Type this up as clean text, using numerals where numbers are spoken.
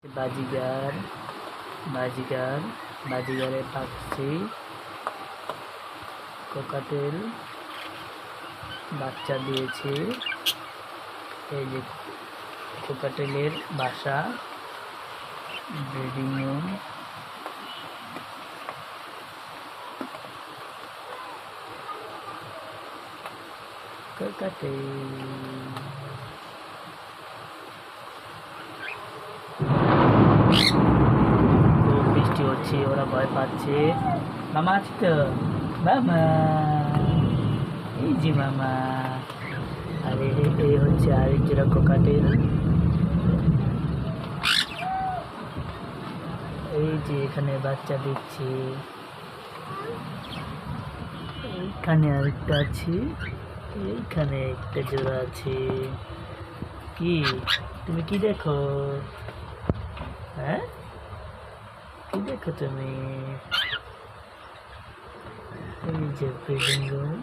বাজিগার বাজিগার বাজিগারের পাখি কোকাটেল বাচ্চা দিয়েছে। এই যে কোকাটেলের বাসা, ব্রিডিং রুম। কোকাটেল খুব বৃষ্টি হচ্ছে, ওরা ভয় পাচ্ছে। মামা আছে তো? মামা, এই যে মামা। আরে এই হচ্ছে আরেক জোড়া কোকাটেল। এই যে এখানে বাচ্চা দিচ্ছে, এইখানে আরেকটা আছে, এইখানে একটা জোড়া আছে। কি তুমি কি দেখো? হ্যাঁ, কি দেখো তুমি? এই যে ব্রিডিং রুম।